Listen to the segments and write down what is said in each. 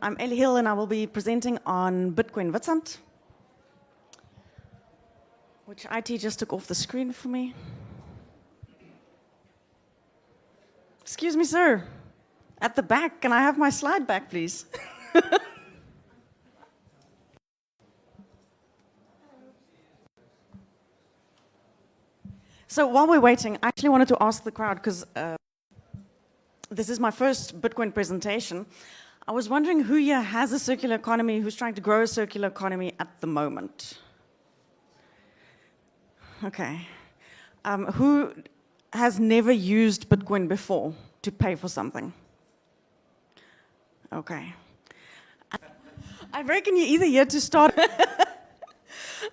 I'm Ellie Hill, and I will be presenting on Bitcoin Witsand, which IT just took off the screen for me. Excuse me, sir. At the back, can I have my slide back, please? So while we're waiting, I actually wanted to ask the crowd, because this is my first Bitcoin presentation. I was wondering who here has a circular economy, who's trying to grow a circular economy at the moment? Okay. Who has never used Bitcoin before to pay for something? Okay. I reckon you're either here to start.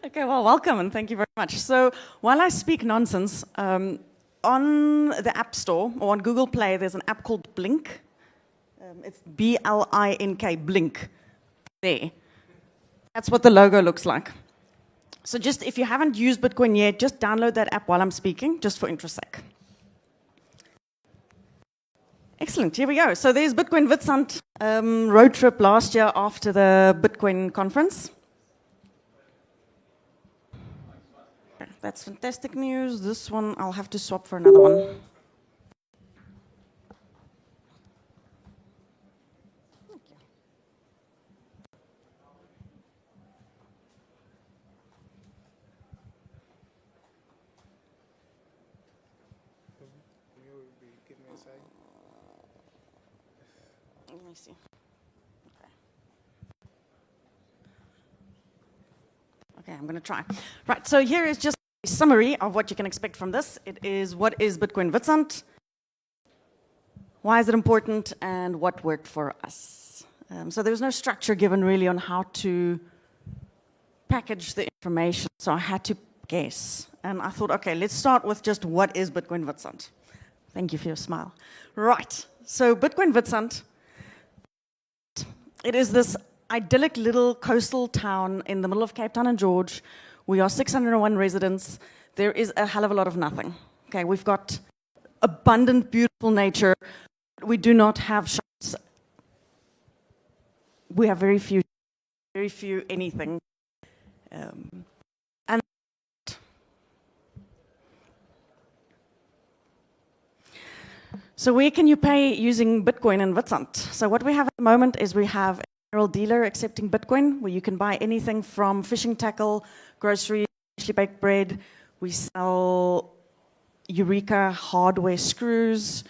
Okay, well, welcome and thank you very much. So while I speak nonsense, on the App Store or on Google Play, there's an app called Blink. It's B-L-I-N-K, Blink. There. That's what the logo looks like. So just, if you haven't used Bitcoin yet, just download that app while I'm speaking, just for interest sake. Excellent, here we go. So there's Bitcoin Witsand road trip last year after the Bitcoin conference. That's fantastic news. This one, I'll have to swap for another one. Let me see. Okay, I'm going to try. Right, so here is just a summary of what you can expect from this. It is, what is Bitcoin Witsand? Why is it important? And what worked for us? So there was no structure given really on how to package the information, so I had to guess. And I thought, okay, let's start with just what is Bitcoin Witsand? Thank you for your smile. Right, so Bitcoin Witsand, it is this idyllic little coastal town in the middle of Cape Town and George. We are 601 residents. There is a hell of a lot of nothing. Okay, we've got abundant, beautiful nature. We do not have shops. We have very few anything. And so where can you pay using Bitcoin and Witsand? So what we have at the moment is we have a general dealer accepting Bitcoin, where you can buy anything from fishing tackle, groceries, freshly baked bread. We sell Eureka hardware screws,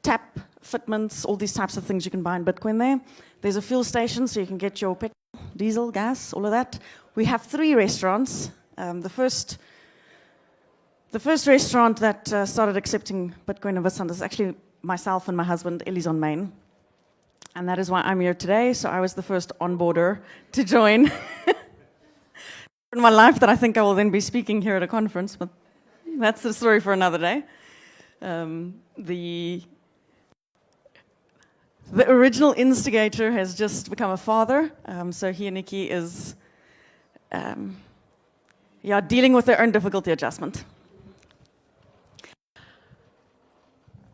tap fitments, all these types of things you can buy in Bitcoin there. There's a fuel station, so you can get your petrol, diesel, gas, all of that. We have 3 restaurants. The first restaurant that started accepting Bitcoin and Witsand is actually myself and my husband, Ellie's on Main. And that is why I'm here today. So I was the first onboarder to join in my life that I think I will then be speaking here at a conference, but that's the story for another day. The original instigator has just become a father, so he and Nikki is dealing with their own difficulty adjustment.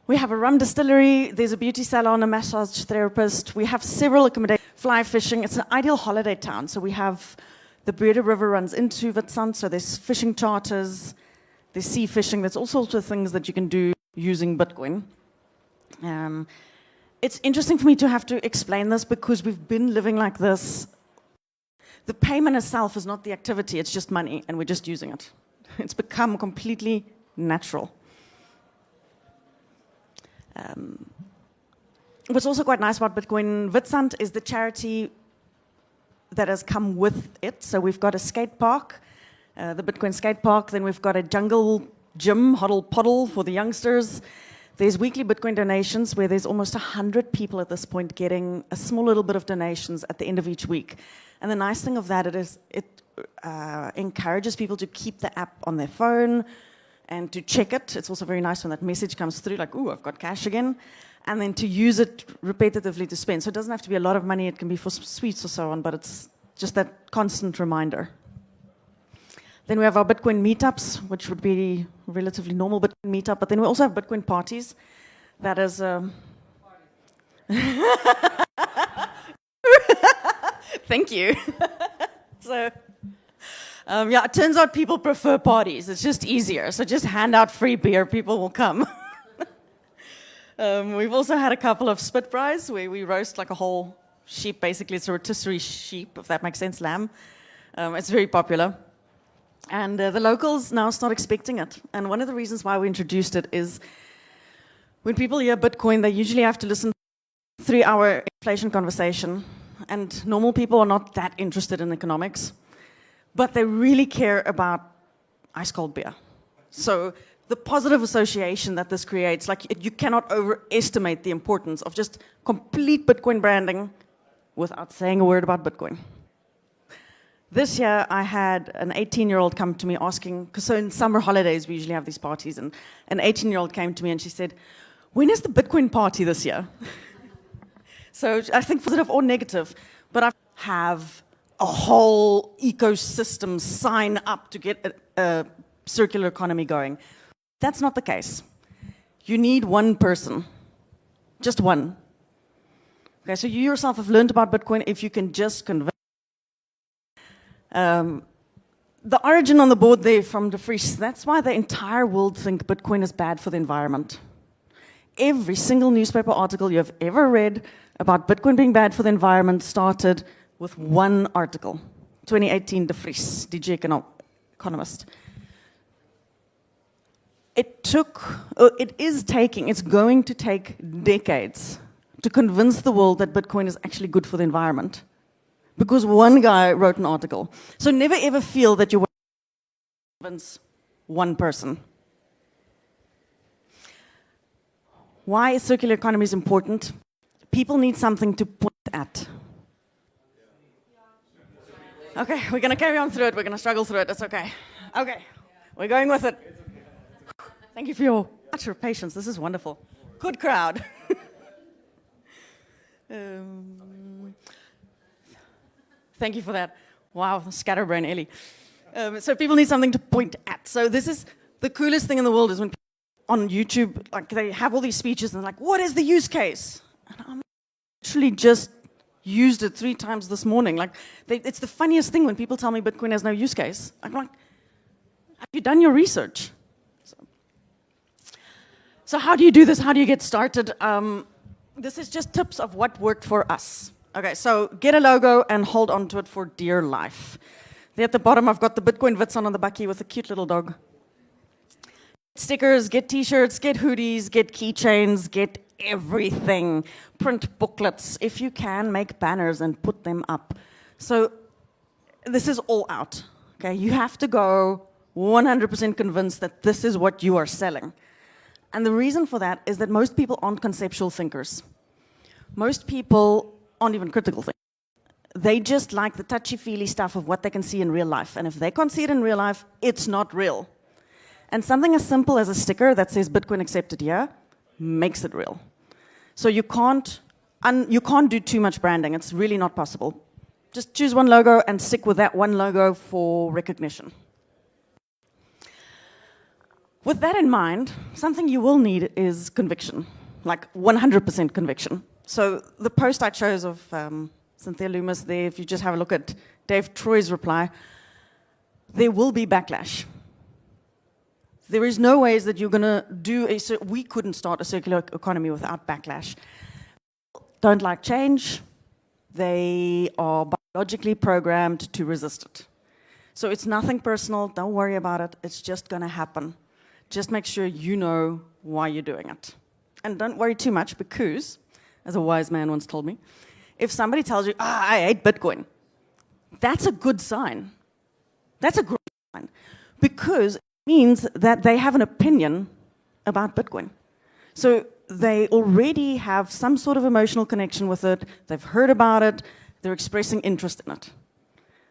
We have a rum distillery, there's a beauty salon, a massage therapist. We have several accommodations, fly fishing. It's an ideal holiday town. So we have the Breda River runs into Witsand, so there's fishing charters, there's sea fishing, there's all sorts of things that you can do using Bitcoin. It's interesting for me to have to explain this because we've been living like this. The payment itself is not the activity, it's just money, and we're just using it. It's become completely natural. What's also quite nice about Bitcoin Witsand is the charity that has come with it. So we've got a skate park, the Bitcoin skate park. Then we've got a jungle gym, huddle puddle for the youngsters. There's weekly Bitcoin donations where there's almost 100 people at this point getting a small little bit of donations at the end of each week. And the nice thing of that it encourages people to keep the app on their phone and to check it. It's also very nice when that message comes through, like, ooh, I've got cash again. And then to use it repetitively to spend. So it doesn't have to be a lot of money. It can be for sweets or so on, but it's just that constant reminder. Then we have our Bitcoin meetups, which would be a relatively normal Bitcoin meetup. But then we also have Bitcoin parties. That is Thank you. So, yeah, it turns out people prefer parties. It's just easier. So just hand out free beer, people will come. We've also had a couple of spit fries where we roast like a whole sheep, basically. It's a rotisserie sheep, if that makes sense, lamb. It's very popular. And the locals now start expecting it. And one of the reasons why we introduced it is when people hear Bitcoin, they usually have to listen to a 3-hour inflation conversation. And normal people are not that interested in economics. But they really care about ice cold beer. So the positive association that this creates, like you cannot overestimate the importance of just complete Bitcoin branding without saying a word about Bitcoin. This year, I had an 18-year-old come to me asking, because so in summer holidays, we usually have these parties, and an 18-year-old came to me and she said, when is the Bitcoin party this year? So I think positive or negative, but I have a whole ecosystem sign up to get a circular economy going. That's not the case. You need one person, just one. Okay, so you yourself have learned about Bitcoin if you can just convince. The origin on the board there from de Vries, that's why the entire world think Bitcoin is bad for the environment. Every single newspaper article you have ever read about Bitcoin being bad for the environment started with one article, 2018 de Vries, DG economist. It's going to take decades to convince the world that Bitcoin is actually good for the environment. Because one guy wrote an article. So never ever feel that you want to convince one person. Why is circular economy important? People need something to point at. Okay, we're going to carry on through it. We're going to struggle through it. It's okay. Okay, we're going with it. Thank you for your utter patience. This is wonderful. Good crowd. Thank you for that. Wow, scatterbrain Ellie. So people need something to point at. So this is the coolest thing in the world is when people on YouTube, like they have all these speeches and they're like, what is the use case? And I'm actually just used it 3 times this morning. Like, it's the funniest thing when people tell me Bitcoin has no use case. I'm like, have you done your research? So how do you do this? How do you get started? This is just tips of what worked for us. Okay, so get a logo and hold on to it for dear life. There at the bottom, I've got the Bitcoin Witsand on the bakkie with a cute little dog. Stickers, get t-shirts, get hoodies, get keychains, get everything. Print booklets. If you can, make banners and put them up. So this is all out. Okay, you have to go 100% convinced that this is what you are selling. And the reason for that is that most people aren't conceptual thinkers. Most people aren't even critical thinkers. They just like the touchy-feely stuff of what they can see in real life. And if they can't see it in real life, it's not real. And something as simple as a sticker that says Bitcoin accepted here makes it real. So you can't do too much branding. It's really not possible. Just choose one logo and stick with that one logo for recognition. With that in mind, something you will need is conviction, like 100% conviction. So the post I chose of Cynthia Loomis there, if you just have a look at Dave Troy's reply, there will be backlash. There is no ways that you're going to we couldn't start a circular economy without backlash. Don't like change. They are biologically programmed to resist it. So it's nothing personal. Don't worry about it. It's just going to happen. Just make sure you know why you're doing it. And don't worry too much because, as a wise man once told me, if somebody tells you, I hate Bitcoin, that's a good sign. That's a great sign. Because it means that they have an opinion about Bitcoin. So they already have some sort of emotional connection with it. They've heard about it. They're expressing interest in it.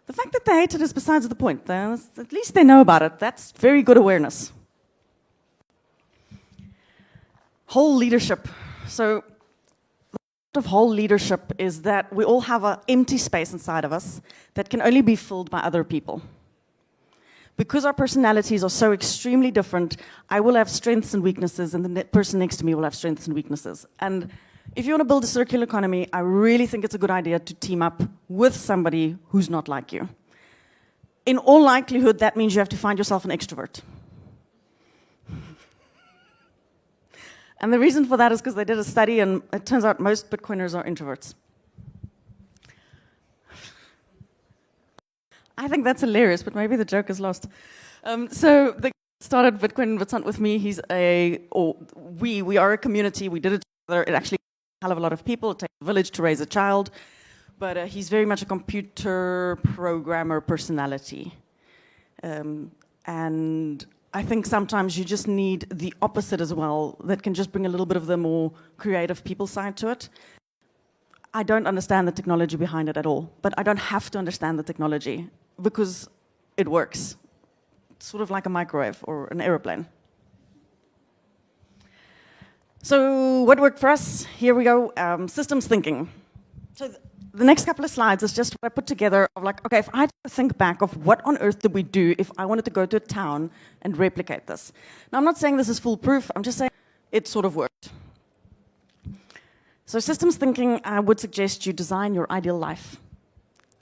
The fact that they hate it is besides the point. At least they know about it. That's very good awareness. Whole leadership. So the point of whole leadership is that we all have an empty space inside of us that can only be filled by other people. Because our personalities are so extremely different, I will have strengths and weaknesses, and the person next to me will have strengths and weaknesses. And If you want to build a circular economy, I really think it's a good idea to team up with somebody who's not like you. In all likelihood, that means you have to find yourself an extrovert. And the reason for that is because they did a study, and it turns out most Bitcoiners are introverts. I think that's hilarious, but maybe the joke is lost. So the started Bitcoin Witsand with me. We are a community. We did it together. It actually a hell of a lot of people. It takes a village to raise a child. But he's very much a computer programmer personality. And I think sometimes you just need the opposite as well, that can just bring a little bit of the more creative people side to it. I don't understand the technology behind it at all, but I don't have to understand the technology because it works. It's sort of like a microwave or an aeroplane. So what worked for us? Here we go, systems thinking. So the next couple of slides is just what I put together of like, okay, if I had to think back of what on earth did we do if I wanted to go to a town and replicate this. Now, I'm not saying this is foolproof. I'm just saying it sort of worked. So systems thinking, I would suggest you design your ideal life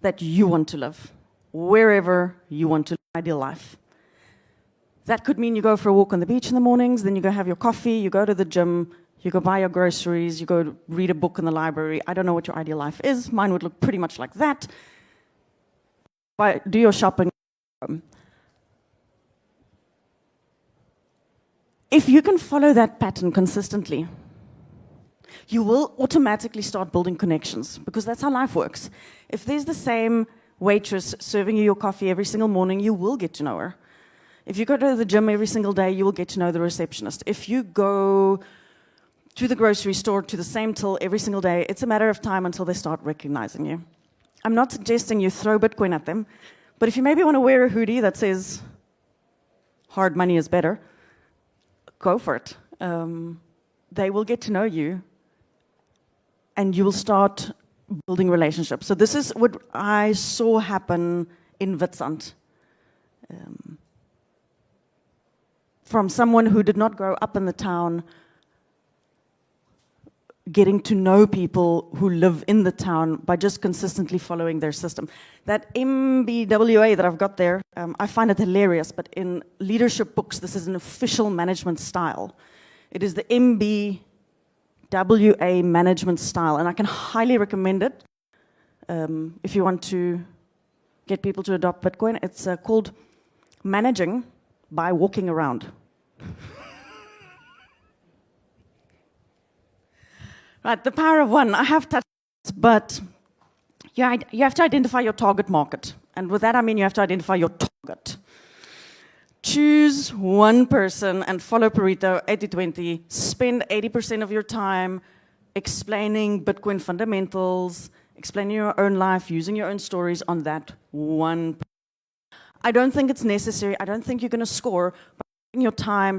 that you want to live, wherever you want to live your ideal life. That could mean you go for a walk on the beach in the mornings, then you go have your coffee, you go to the gym, you go buy your groceries, you go read a book in the library. I don't know what your ideal life is. Mine would look pretty much like that. Do your shopping. If you can follow that pattern consistently, you will automatically start building connections, because that's how life works. If there's the same waitress serving you your coffee every single morning, you will get to know her. If you go to the gym every single day, you will get to know the receptionist. If you go to the grocery store to the same till every single day, it's a matter of time until they start recognizing you. I'm not suggesting you throw Bitcoin at them, but if you maybe want to wear a hoodie that says hard money is better, go for it. They will get to know you, and you will start building relationships. So this is what I saw happen in Witsand. From someone who did not grow up in the town, getting to know people who live in the town by just consistently following their system. That MBWA that I've got there, I find it hilarious, but in leadership books, this is an official management style. It is the MBWA management style, and I can highly recommend it if you want to get people to adopt Bitcoin. It's called Managing by Walking Around. Right, the power of one. I have touched this, but you have to identify your target market. And with that, I mean you have to identify your target. Choose one person and follow Pareto 80-20. Spend 80% of your time explaining Bitcoin fundamentals, explaining your own life, using your own stories on that one person. I don't think it's necessary. I don't think you're going to score by spending your time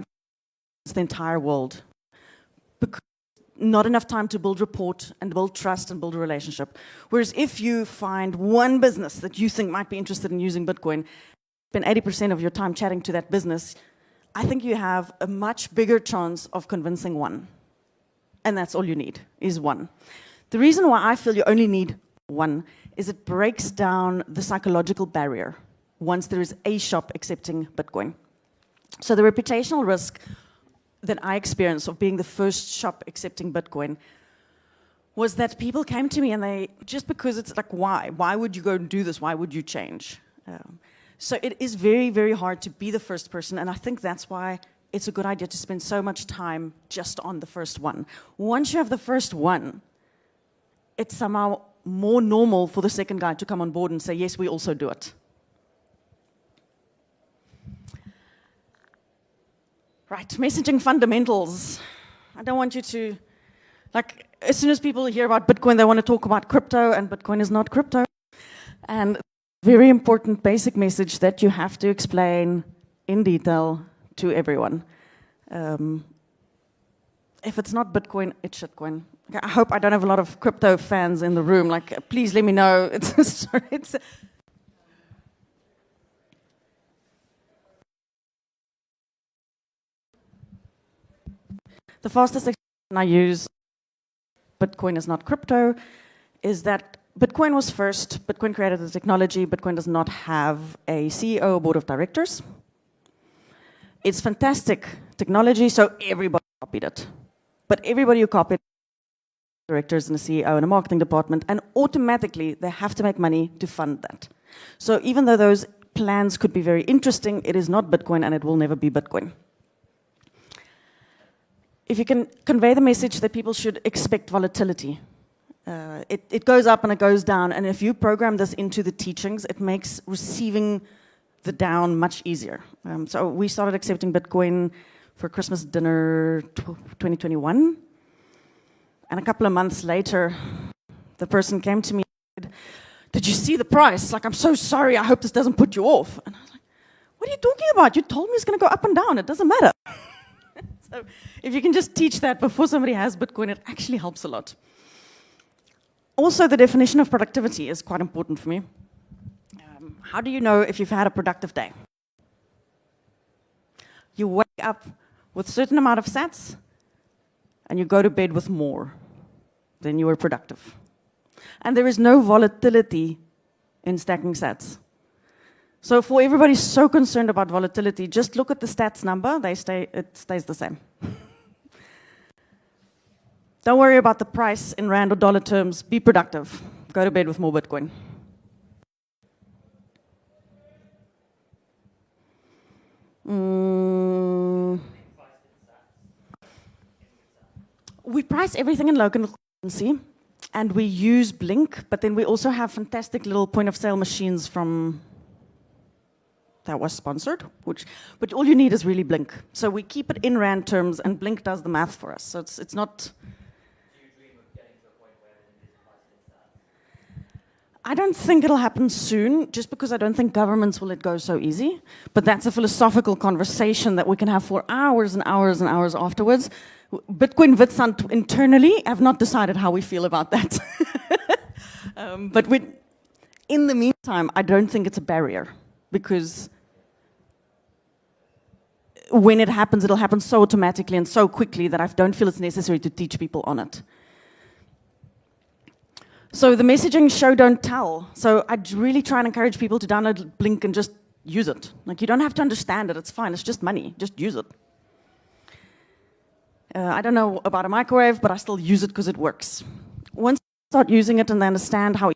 against the entire world. Because not enough time to build rapport and build trust and build a relationship. Whereas if you find one business that you think might be interested in using Bitcoin, spend 80% of your time chatting to that business, I think you have a much bigger chance of convincing one. And that's all you need, is one. The reason why I feel you only need one is it breaks down the psychological barrier once there is a shop accepting Bitcoin. So the reputational risk that I experienced of being the first shop accepting Bitcoin was that people came to me and they, just because it's like, why? Why would you go and do this? Why would you change? So it is very, very hard to be the first person, and I think that's why it's a good idea to spend so much time just on the first one. Once you have the first one, it's somehow more normal for the second guy to come on board and say, yes, we also do it. Right, messaging fundamentals. I don't want you to, like, as soon as people hear about Bitcoin, they want to talk about crypto, and Bitcoin is not crypto. And very important basic message that you have to explain in detail to everyone. If it's not Bitcoin, it's shitcoin. Okay, I hope I don't have a lot of crypto fans in the room. Like, please let me know. The fastest expression I use Bitcoin is not crypto is that Bitcoin was first, Bitcoin created the technology, Bitcoin does not have a CEO or board of directors. It's fantastic technology, so everybody copied it. But everybody who copied directors and a CEO and a marketing department, and automatically they have to make money to fund that. So even though those plans could be very interesting, it is not Bitcoin and it will never be Bitcoin. If you can convey the message that people should expect volatility, it goes up and it goes down, and if you program this into the teachings, it makes receiving the down much easier. So we started accepting Bitcoin for Christmas dinner 2021, and a couple of months later, the person came to me and said, "Did you see the price? Like, I'm so sorry, I hope this doesn't put you off." And I was like, "What are you talking about? You told me it's going to go up and down, it doesn't matter." So if you can just teach that before somebody has Bitcoin, it actually helps a lot. Also, the definition of productivity is quite important for me. How do you know if you've had a productive day? You wake up with a certain amount of sats, and you go to bed with more, then you were productive. And there is no volatility in stacking sats. So for everybody so concerned about volatility, just look at the stats number, it stays the same. Don't worry about the price in rand or dollar terms, be productive. Go to bed with more Bitcoin. We price everything in local currency, and we use Blink, but then we also have fantastic little point-of-sale machines from that was sponsored, but all you need is really Blink. So we keep it in rand terms, and Blink does the math for us. So it's not. Do you dream of getting to a point where it is priced in sats? I don't think it'll happen soon, just because I don't think governments will let go so easy. But that's a philosophical conversation that we can have for hours and hours and hours afterwards. Bitcoin Witsand internally have not decided how we feel about that. But in the meantime, I don't think it's a barrier, because when it happens, it'll happen so automatically and so quickly that I don't feel it's necessary to teach people on it. So the messaging show, don't tell. So I'd really try and encourage people to download Blink and just use it. Like, you don't have to understand it, it's fine, it's just money, just use it. I don't know about a microwave, but I still use it because it works. Once you start using it and they understand how,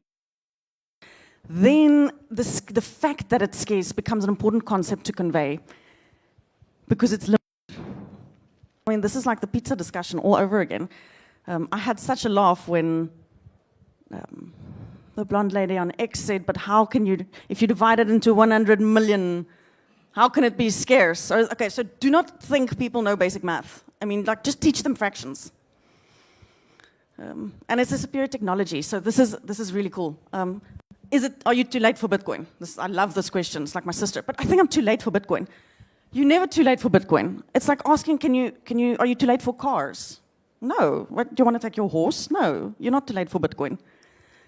then the fact that it's scarce becomes an important concept to convey, because it's limited. I mean, this is like the pizza discussion all over again. I had such a laugh when the blonde lady on X said, "But how can you, if you divide it into 100 million, how can it be scarce?" So, okay, so do not think people know basic math. I mean, like, just teach them fractions. And it's a superior technology, so this is really cool. Are you too late for Bitcoin? I love this question. It's like my sister, but I think I'm too late for Bitcoin. You're never too late for Bitcoin. It's like asking, are you too late for cars? No. What, do you want to take your horse? No, you're not too late for Bitcoin.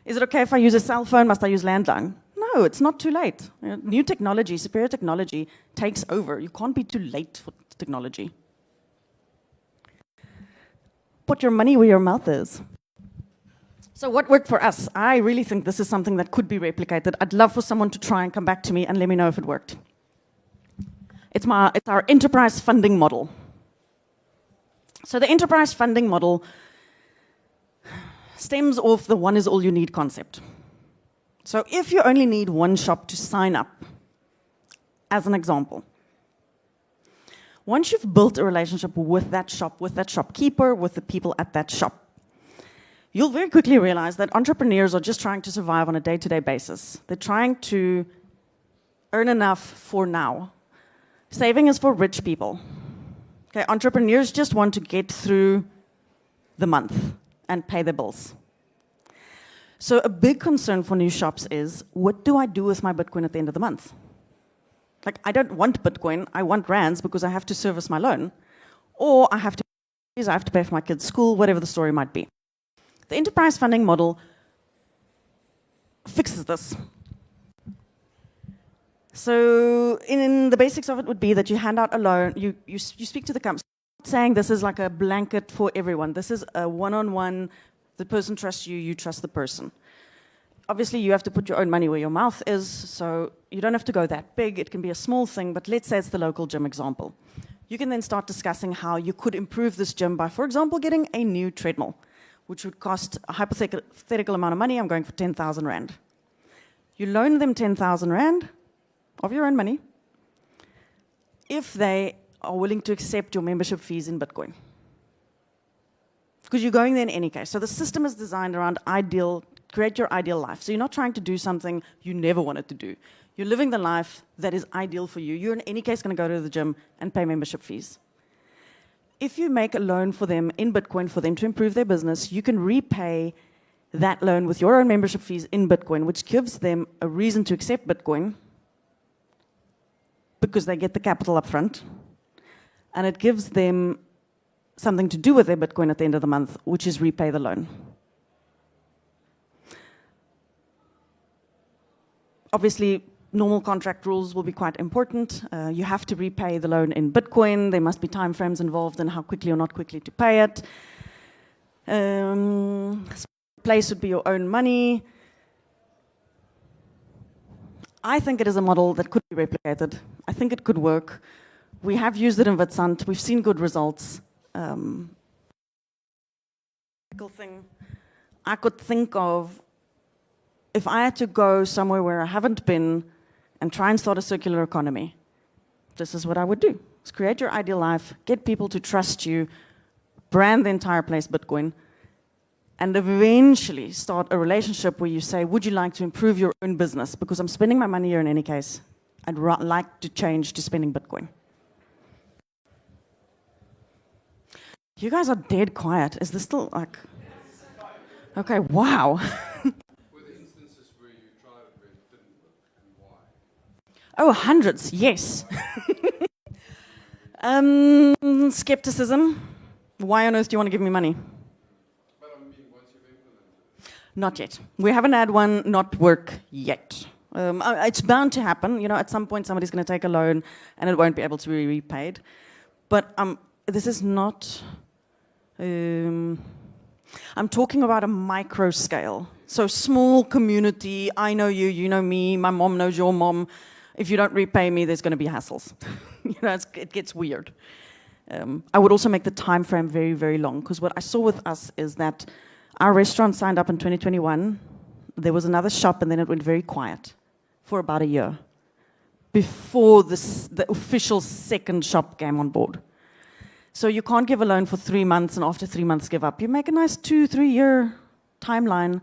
Is it okay if I use a cell phone? Must I use landline? No, it's not too late. New technology, superior technology takes over. You can't be too late for technology. Put your money where your mouth is. So what worked for us? I really think this is something that could be replicated. I'd love for someone to try and come back to me and let me know if it worked. It's our enterprise funding model. So the enterprise funding model stems off the one is all you need concept. So if you only need one shop to sign up, as an example, once you've built a relationship with that shopkeeper, with the people at that shop, you'll very quickly realize that entrepreneurs are just trying to survive on a day-to-day basis. They're trying to earn enough for now. Saving is for rich people. Okay, entrepreneurs just want to get through the month and pay their bills. So a big concern for new shops is, what do I do with my Bitcoin at the end of the month? Like, I don't want Bitcoin, I want rands because I have to service my loan. Or I have to pay for my kids' school, whatever the story might be. The enterprise funding model fixes this. So in the basics of it would be that you hand out a loan, you speak to the company, saying this is like a blanket for everyone. This is a one-on-one The person trusts you, you trust the person. Obviously, you have to put your own money where your mouth is, so you don't have to go that big. It can be a small thing, but let's say it's the local gym example. You can then start discussing how you could improve this gym by, for example, getting a new treadmill, which would cost a hypothetical amount of money. I'm going for 10,000 Rand. You loan them 10,000 Rand of your own money if they are willing to accept your membership fees in Bitcoin. Because you're going there in any case. So the system is designed around create your ideal life. So you're not trying to do something you never wanted to do. You're living the life that is ideal for you. You're in any case going to go to the gym and pay membership fees. If you make a loan for them in Bitcoin for them to improve their business, you can repay that loan with your own membership fees in Bitcoin, which gives them a reason to accept Bitcoin because they get the capital up front. And it gives them something to do with their Bitcoin at the end of the month, which is repay the loan. Obviously, normal contract rules will be quite important. You have to repay the loan in Bitcoin. There must be time frames involved in how quickly or not quickly to pay it. Place would be your own money. I think it is a model that could be replicated. I think it could work. We have used it in Witsand. We've seen good results. Thing I could think of, if I had to go somewhere where I haven't been and try and start a circular economy, this is what I would do. Is create your ideal life, get people to trust you, brand the entire place Bitcoin, and eventually start a relationship where you say, would you like to improve your own business? Because I'm spending my money here in any case. I'd like to change to spending Bitcoin. You guys are dead quiet. Is this still like... Okay, wow. Were there instances where you tried it where it didn't work, and why? Oh, hundreds, yes. Skepticism. Why on earth do you want to give me money? But I mean, once you've implemented it. Not yet. We haven't had one not work yet. It's bound to happen. You know, at some point somebody's going to take a loan and it won't be able to be repaid. But this is not... I'm talking about a micro scale. So small community, I know you, you know me, my mom knows your mom. If you don't repay me, there's going to be hassles. It gets weird. I would also make the time frame very, very long, because what I saw with us is that our restaurant signed up in 2021. There was another shop, and then it went very quiet for about a year before the official second shop came on board. So you can't give a loan for 3 months and after 3 months give up. You make a nice 2-3 year timeline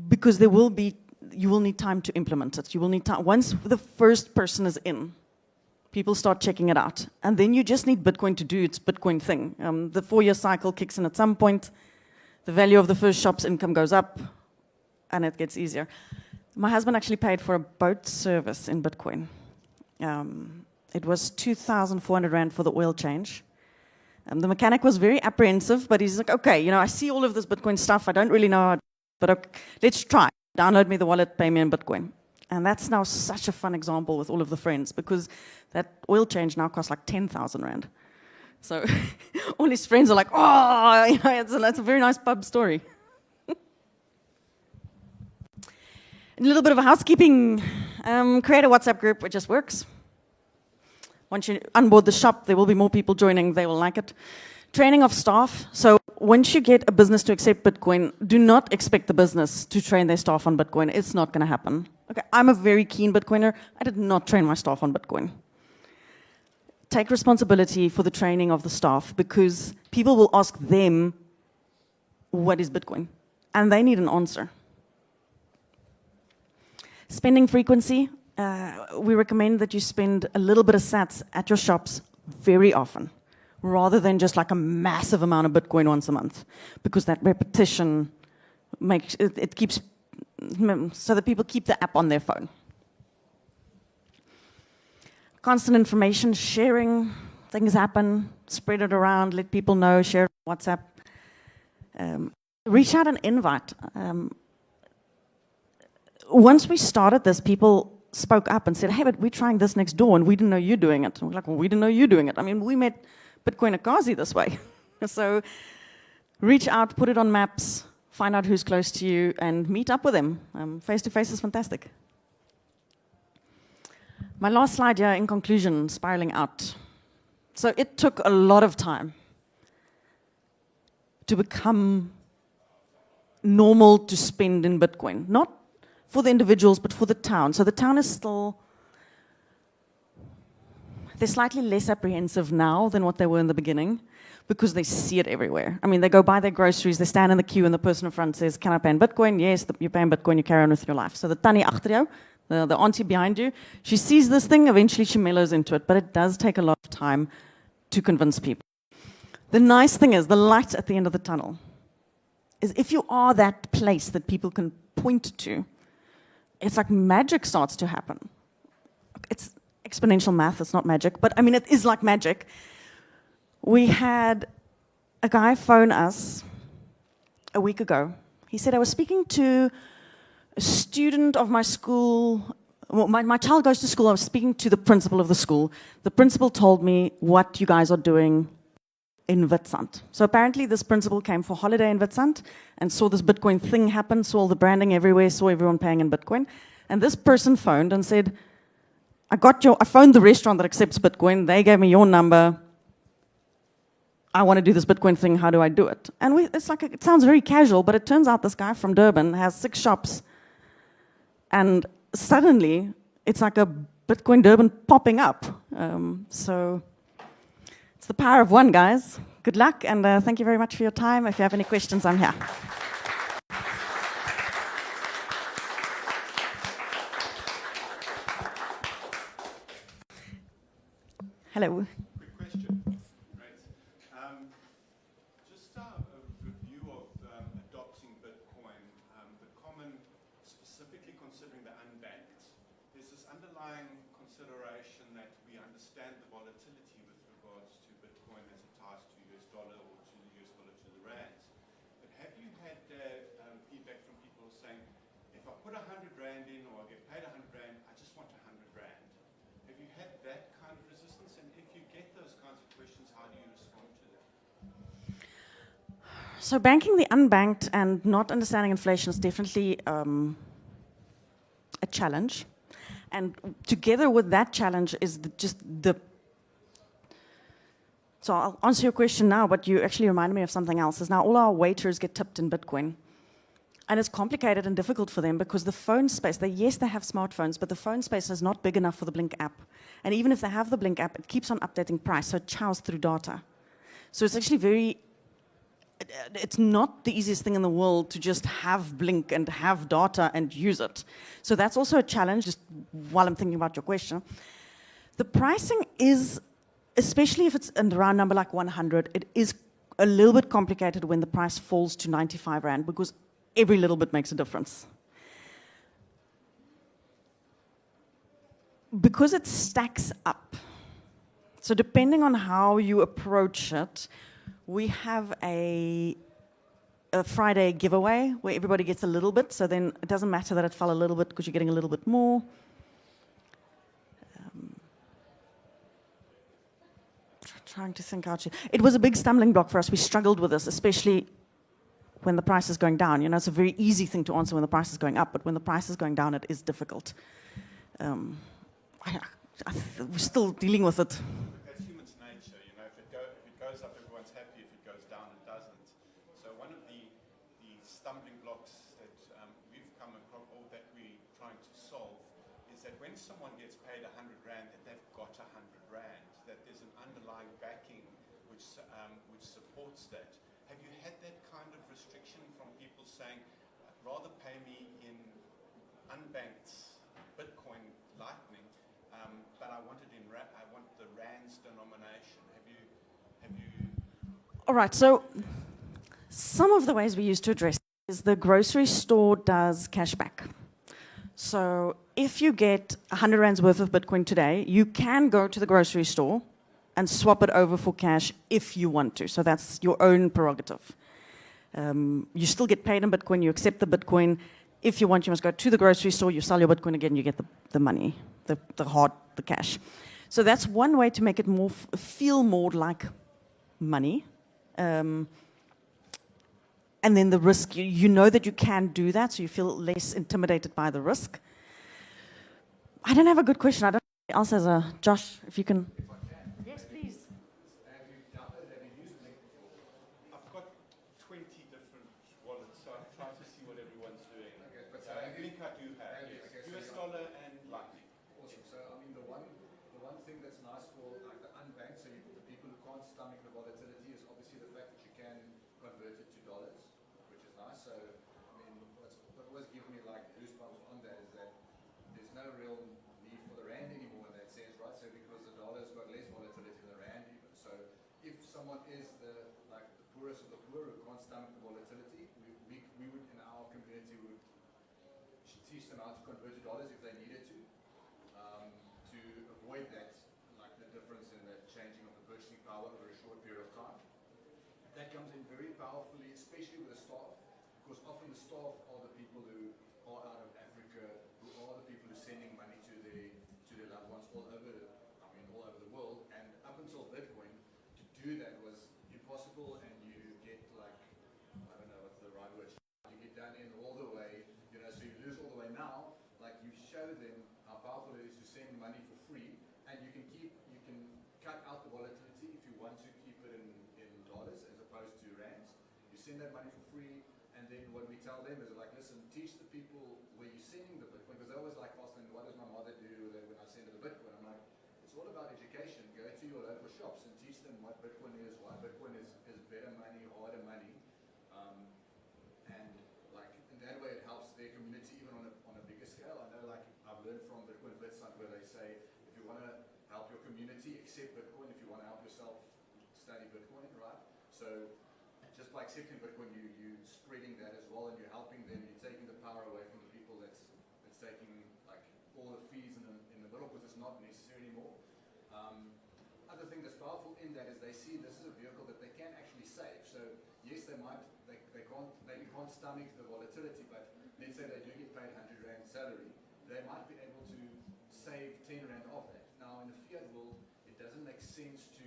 because you will need time to implement it. You will need time. Once the first person is in, people start checking it out. And then you just need Bitcoin to do its Bitcoin thing. The 4-year cycle kicks in at some point. The value of the first shop's income goes up and it gets easier. My husband actually paid for a boat service in Bitcoin. It was 2,400 Rand for the oil change. The mechanic was very apprehensive, but he's like, okay, you know, I see all of this Bitcoin stuff. I don't really know how, but okay, let's try. Download me the wallet, pay me in Bitcoin. And that's now such a fun example with all of the friends, because that oil change now costs like 10,000 Rand. So all his friends are like, oh, you know, that's a very nice pub story. A little bit of a housekeeping. Create a WhatsApp group, it just works. Once you onboard the shop, there will be more people joining. They will like it. Training of staff. So once you get a business to accept Bitcoin, do not expect the business to train their staff on Bitcoin. It's not going to happen. Okay, I'm a very keen Bitcoiner. I did not train my staff on Bitcoin. Take responsibility for the training of the staff, because people will ask them, what is Bitcoin? And they need an answer. Spending frequency. We recommend that you spend a little bit of sats at your shops very often, rather than just like a massive amount of Bitcoin once a month, because that repetition makes it keeps so that people keep the app on their phone. Constant information sharing, things happen, spread it around, let people know, share it on WhatsApp. Reach out and invite. Once we started this, people spoke up and said, hey, but we're trying this next door and we didn't know you're doing it. And we're like, well, we didn't know you're doing it. I mean, we met Bitcoin Akazi this way. So reach out, put it on maps, find out who's close to you, and meet up with them. Face-to-face is fantastic. My last slide here, in conclusion, spiraling out. So it took a lot of time to become normal to spend in Bitcoin. Not for the individuals, but for the town. So the town is still, they're slightly less apprehensive now than what they were in the beginning, because they see it everywhere. I mean, they go buy their groceries, they stand in the queue, and the person in front says, can I pay in Bitcoin? Yes, you pay in Bitcoin, you carry on with your life. So the tannie achter jou, the auntie behind you, she sees this thing, eventually she mellows into it, but it does take a lot of time to convince people. The nice thing is, the light at the end of the tunnel is if you are that place that people can point to, it's like magic starts to happen. It's exponential math, it's not magic, but I mean, it is like magic. We had a guy phone us a week ago. He said, I was speaking to a student of my school. Well, my child goes to school. I was speaking to the principal of the school. The principal told me what you guys are doing in Witsand. So apparently this principal came for holiday in Witsand and saw this Bitcoin thing happen, saw all the branding everywhere, saw everyone paying in Bitcoin. And this person phoned and said, I phoned the restaurant that accepts Bitcoin. They gave me your number. I want to do this Bitcoin thing. How do I do it? And it's like, it sounds very casual, but it turns out this guy from Durban has 6 shops. And suddenly, it's like a Bitcoin Durban popping up. So it's the power of one, guys. Good luck, and thank you very much for your time. If you have any questions, I'm here. Hello. Quick question. Right. Just a review of adopting Bitcoin, the common, specifically considering the unbanked. There's this underlying consideration that we understand the volatility with regards to Bitcoin as it ties to US dollar or to the US dollar to the rand. But have you had feedback from people saying, if I put 100 rand in or I get paid 100 rand, I just want 100 rand? Have you had that kind of resistance? And if you get those kinds of questions, how do you respond to them? So banking the unbanked and not understanding inflation is definitely a challenge. And together with that challenge is so I'll answer your question now, but you actually reminded me of something else. Is now all our waiters get tipped in Bitcoin. And it's complicated and difficult for them because the phone space, yes, they have smartphones, but the phone space is not big enough for the Blink app. And even if they have the Blink app, it keeps on updating price, so it chows through data. So it's actually it's not the easiest thing in the world to just have Blink and have data and use it. So that's also a challenge, just while I'm thinking about your question. The pricing is, especially if it's in the round number like 100, it is a little bit complicated when the price falls to 95 Rand because every little bit makes a difference. Because it stacks up. So depending on how you approach it, we have a Friday giveaway where everybody gets a little bit, so then it doesn't matter that it fell a little bit because you're getting a little bit more. Trying to think how to... It was a big stumbling block for us. We struggled with this, especially when the price is going down. You know, it's a very easy thing to answer when the price is going up, but when the price is going down, it is difficult. We're still dealing with it. That's human nature, you know. If it goes up, everyone's happy. If it goes down, it doesn't. So one of the stumbling blocks that we've come across, or that we're trying to solve, is that when someone gets paid 100 Rand, that they've got 100 Rand, that there's an underlying backing which supports that. Have you had that kind of restriction from people saying, rather pay me in unbanked Bitcoin Lightning, but I want the Rand's denomination? Have you? All right, so some of the ways we use to address it is the grocery store does cashback. So if you get 100 Rand's worth of Bitcoin today, you can go to the grocery store and swap it over for cash if you want to. So that's your own prerogative. You still get paid in Bitcoin, you accept the Bitcoin. If you want, you must go to the grocery store, you sell your Bitcoin again, you get the money, the cash. So that's one way to make it feel more like money. and then the risk, you know that you can do that, so you feel less intimidated by the risk. I don't have a good question. I don't know if else has a, Josh, if you can. Yes, please. Have you used Link before? I've got 20 different wallets, so I'm trying to see what everyone's doing. Okay, but Link I do have, yes. Okay, so US dollar and Lightning. awesome. So I mean, the one thing that's nice for like the unbanked, so the people who can't stomach the volatility, is obviously the fact that you can convert it to dollars, which is nice. So I mean, what always gives me like goosebumps on that is that there's no real need for the rand anymore in that sense, right? So because the dollar's got less volatility than the rand even. So if someone is the poorest of the poor who can't stomach the volatility, we would in our community would teach them how to convert to dollars if they needed to avoid that, like the difference in the changing of the purchasing power over a short period of time. That comes in very powerfully, especially with the staff, because often the staff are the people who are out of Africa, who are the people who are sending money to their loved ones all over the world. And up until Bitcoin, to do that was impossible, and you get like, I don't know what's the right word, you get done in all the way, so you lose all the way. Now, like, you show them how powerful it is to send money for free, and you can cut out the volatility if you want to keep it in dollars as opposed to rands. You send that money for free, and then what we tell them is like, listen, teach the people where you're sending the Bitcoin, because they always like asking, what does my mother do when I send her the Bitcoin? I'm like, it's all about education. Go to your local shops and teach them what Bitcoin is, why Bitcoin is better money, harder money, and like in that way it helps their community even on a bigger scale. I know, like, I've learned from Bitcoin Witsand where they say, if you want to help your community, accept Bitcoin. If you want to help yourself, study Bitcoin, right? So just by accepting Bitcoin, you're spreading that as well, and you're helping them. You're taking the power away from the people that's taking like all the fees in the middle, because it's not necessary anymore. Other thing that's powerful in that is they see this is a vehicle that they can actually save. So yes, they can't stomach the volatility, but let's say they do get paid 100 Rand salary, they might be able to save 10 Rand of that. Now in the fiat world, it doesn't make sense to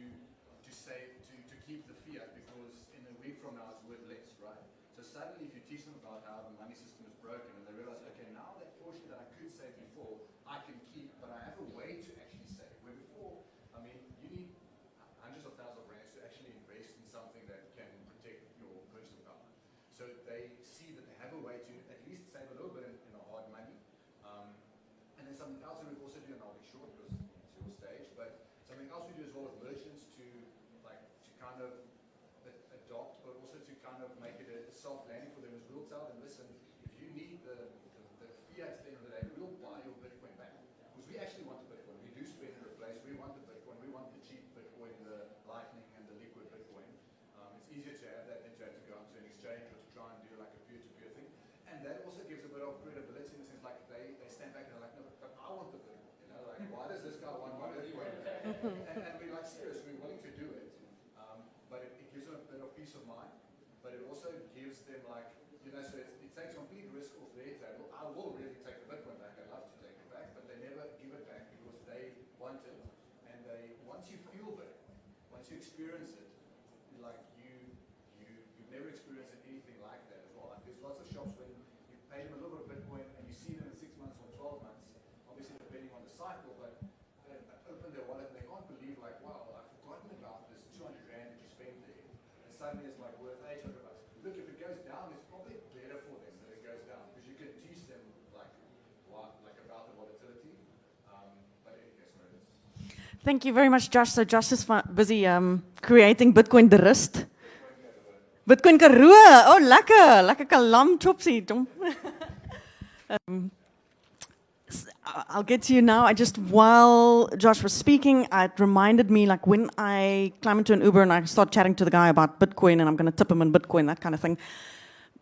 keep the fiat, because in a week from now it's worth less, right? So suddenly if you teach them about how the money system is broken, and they realize, okay, now that portion that I could save before, I can keep, but I have a way to actually save. Where before, I mean, you need hundreds of thousands of rands to actually invest in something that can protect your purchasing power. So they see that they have a way to at least save a little bit in a hard money. And then something else that we also do, and I'll be short because it's your stage, but something else we do as well with merchants to kind of adopt, but also to kind of make it a soft landing for them, is we'll tell them, listen, if you need the fiat at the end of the day, we'll buy your Bitcoin back. Because we actually want the Bitcoin. We do spend and replace. We want the Bitcoin. We want the cheap Bitcoin, the Lightning and the liquid Bitcoin. It's easier to have that than to have to go onto an exchange or to try and do like a peer-to-peer thing. And that also gives a bit of credibility in the sense like they stand back and they're like, no, but I want the Bitcoin. Like, why does this guy want my Bitcoin? and we're like, serious, we're willing to do it. But it gives them a bit of peace of mind, but it also gives them like, so it takes complete risk off their table. I will really take the Bitcoin back, I'd love to take it back, but they never give it back because they want it. And once you feel it, once you experience it, like you've never experienced anything like that as well. Like there's lots of shops when you pay them a little bit of Bitcoin and you see them in 6 months or 12 months, obviously depending on the cycle, but they open their wallet and they can't believe like, wow, I've forgotten about this 200 Rand that you spent there. And suddenly it's like worth 800 bucks. Look, if it goes down, it's probably better for them that it goes down because you can teach them like about the volatility. But yes, no, that's... Thank you very much, Josh. So Josh is busy creating Bitcoin de Rust. Bitcoin Karoo. Oh, lekker kalam chopsy. I'll get to you now. While Josh was speaking, it reminded me, like when I climb into an Uber and I start chatting to the guy about Bitcoin and I'm going to tip him in Bitcoin, that kind of thing.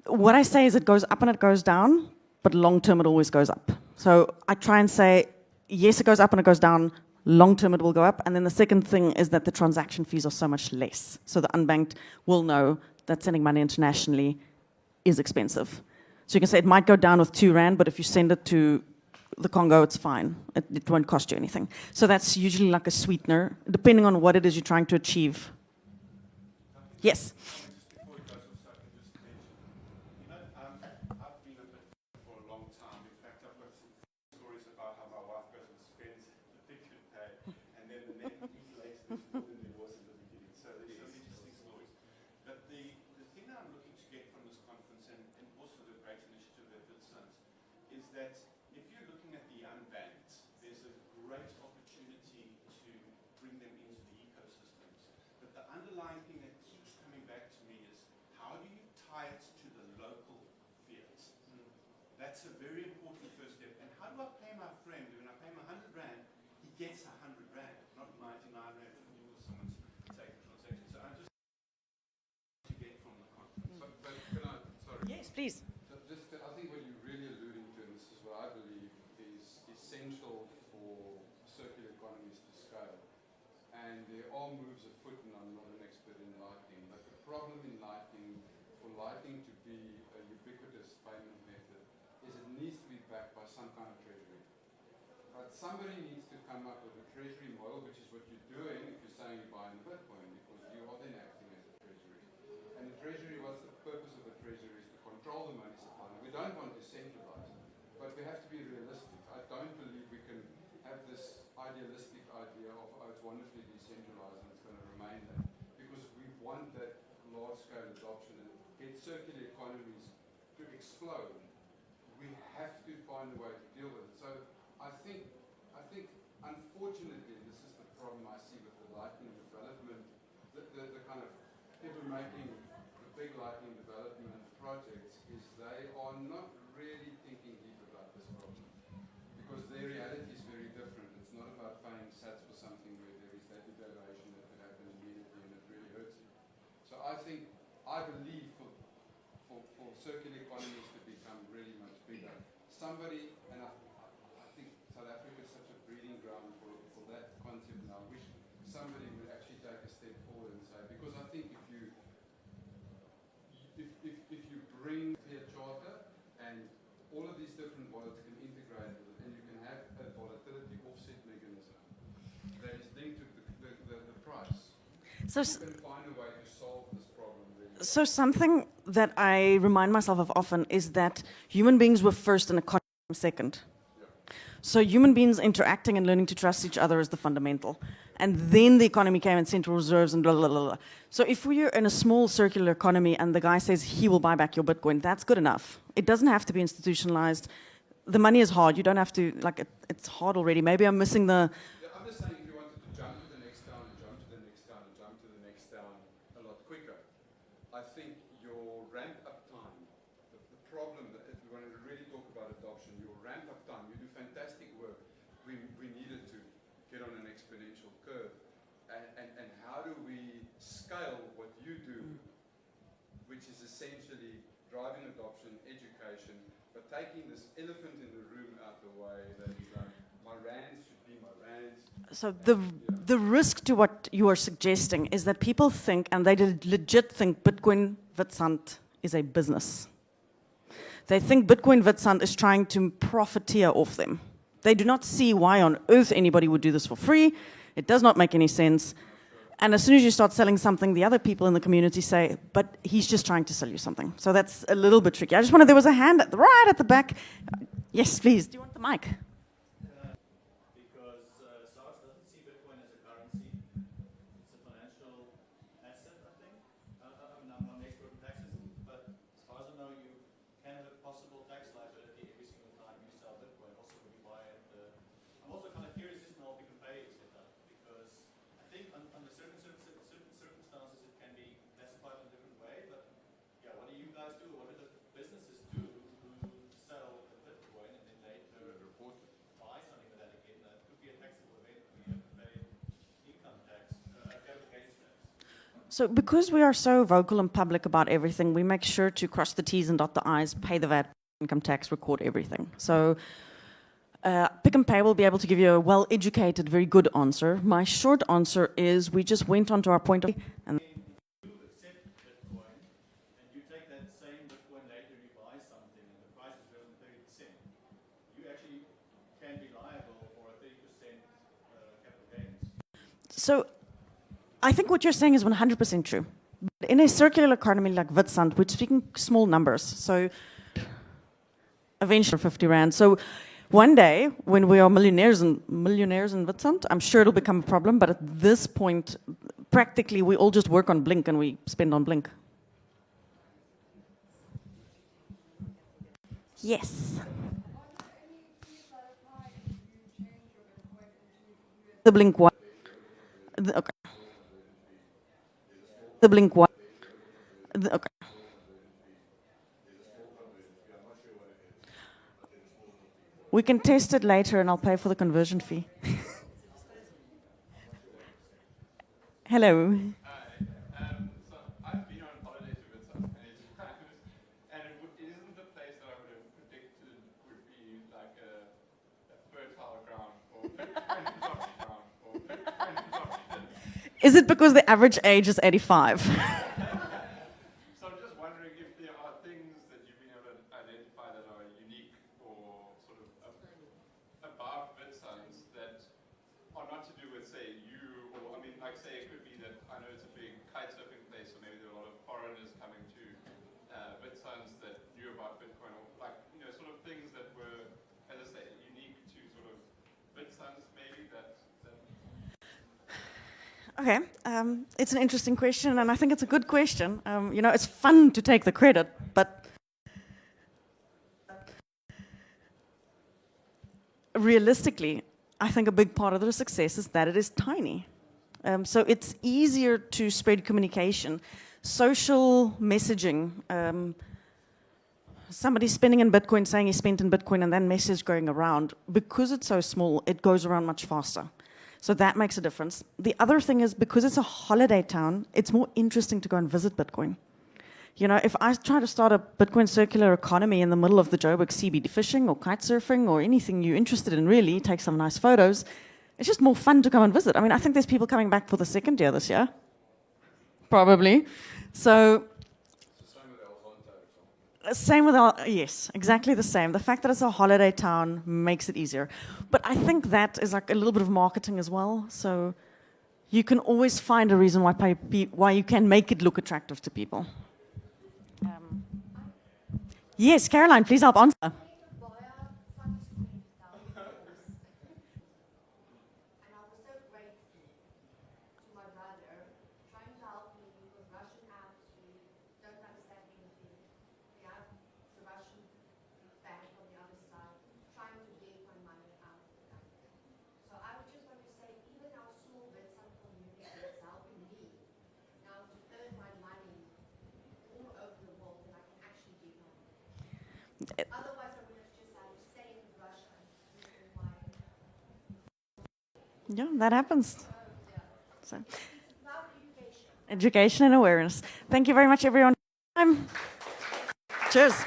What I say is it goes up and it goes down, but long term it always goes up. So I try and say, yes, it goes up and it goes down. Long term it will go up. And then the second thing is that the transaction fees are so much less. So the unbanked will know that sending money internationally is expensive. So you can say it might go down with 2 Rand, but if you send it to the Congo, it's fine. It won't cost you anything. So that's usually like a sweetener, depending on what it is you're trying to achieve. Yes? Just before it goes off, so I can just mention who told him there was in the beginning. So there's some interesting stories. But the thing that I'm looking to get from this conference, and also the great initiative at Witsand, is that if you're looking at the unbanked, there's a great opportunity to bring them into the ecosystems. But the underlying thing that keeps coming back to me is, how do you tie it to the local fiat? That's a very important first step. And how do I pay my friend? When I pay him 100 rand, he gets 100 rand, not 99 rand for someone's take a transaction. So I'm just to get from the conference. But can I, sorry. Yes, please. Just, I think what you're really alluding to, and this is what I believe is essential for circular economies to scale. And there are moves afoot, and I'm not an expert in lighting, but the problem in lighting, for lighting to be a ubiquitous payment method, is it needs to be backed by some kind of treasury. But somebody needs to come up with a treasury model, which is what you're doing if you're saying you're buying the Bitcoin, because you are then acting as a treasury. And the treasury, what's the purpose of a treasury? Is to control the money supply. We don't want to centralize, but we have to be realistic. I don't believe we can have this idealistic idea of, oh, it's wonderfully decentralized and it's going to remain that. Because we want that large-scale adoption and get circular economies to explode. We have to find a way to deal with it. So I think unfortunately, this is the problem I see with the lightning development, the kind of people making the big lightning development projects, is they are not really thinking deep about this problem. Because their reality is very different. It's not about paying sats for something where there is that evaluation that could happen immediately and it really hurts you. So I believe for circular economies to become really much bigger, somebody, and I think South Africa is such a breeding ground for that concept, and I wish somebody would actually take a step forward and say, because I think if you bring a charter and all of these different wallets can integrate with it, and you can have a volatility offset mechanism that is linked to the price. So, You can find a way to solve this problem really. so something that I remind myself of often is that human beings were first and economy second. So human beings interacting and learning to trust each other is the fundamental. And then the economy came and central reserves and blah, blah, blah, blah. So if we're in a small circular economy and the guy says he will buy back your Bitcoin, that's good enough. It doesn't have to be institutionalized. The money is hard. You don't have to, like, it's hard already. Maybe I'm missing the... I'm just saying if you wanted to jump to the next town and jump to the next town and jump to the next town a lot quicker, I think your ramp-up time, the problem that if we wanted to really talk about adoption, your ramp-up time, you do fantastic work. We needed to get on an exponential curve. And how do we scale what you do, which is essentially driving adoption, education, but taking this elephant in the room out the way that is like, my rands should be my rands. So the risk to what you are suggesting is that people think, and they legit think, Bitcoin Witsand is a business. They think Bitcoin Witsand is trying to profiteer off them. They do not see why on earth anybody would do this for free. It does not make any sense. And as soon as you start selling something, the other people in the community say, but he's just trying to sell you something. So that's a little bit tricky. I just wanted, there was a hand right at the back. Yes, please. Do you want the mic? Because SARS doesn't see Bitcoin as a currency. It's a financial asset, I think. I'm not an expert in taxes, but as far as I know, you can have a possible tax liability every single time you sell Bitcoin, also when you buy it. I'm also kind of curious as to how we can pay it, because I think under certain circumstances it can be classified in a different way, but yeah, what do you guys do? What do the businesses do who sell the Bitcoin and then later report it? Buy something with that again? That could be a taxable event where you have to pay income tax, capital gains tax. So because we are so vocal and public about everything, we make sure to cross the T's and dot the I's, pay the VAT, income tax, record everything. So Pick and Pay will be able to give you a well-educated, very good answer. My short answer is we just went onto our point of... And You accept Bitcoin and you take that same Bitcoin later, you buy something and the price is risen 30%. You actually can be liable for a 30% capital gains. so I think what you're saying is 100% true. But in a circular economy like Witsand, we're speaking small numbers. So eventually 50 Rand. So One day, when we are millionaires in Witsand, I'm sure it'll become a problem. But at this point, practically, we all just work on Blink and we spend on Blink. Yes. The Blink one. Okay. The Blink one. Okay. We can test it later and I'll pay for the conversion fee. Hello. So I've been on holiday to Witsand many times, and it isn't the place that I would have predicted would be like a fertile ground for Bitcoin adoption. Is it because the average age is 85? So I'm just wondering if there are things that you've been able to identify that are unique or sort of above Witsands that are not to do with, say, you, or I mean, like, say, it could be that I know it's a big kite surfing place, so maybe there are a lot of foreigners coming to Witsands that knew about Bitcoin, or like, you know, sort of things that were, as I say, unique to sort of Witsands, maybe that. Okay, it's an interesting question, and I think it's a good question. You know, it's fun to take the credit, but realistically, I think a big part of the success is that it is tiny. So it's easier to spread communication. Social messaging, somebody spending in Bitcoin saying he spent in Bitcoin and then message going around, because it's so small, it goes around much faster. So that makes a difference. The other thing is, because it's a holiday town, it's more interesting to go and visit Bitcoin. You know, if I try to start a Bitcoin circular economy in the middle of the Joburg CBD fishing or kite surfing or anything you're interested in, really, take some nice photos, it's just more fun to go and visit. I mean, I think there's people coming back for the second year this year. Probably. So, same with our, yes, exactly the same. The fact that it's a holiday town makes it easier. But I think that is like a little bit of marketing as well. So you can always find a reason why you can make it look attractive to people. Yes, Caroline, please help answer. Otherwise, I would have just had to stay in Russia. Yeah, that happens. So, education and awareness. Thank you very much, everyone. Cheers.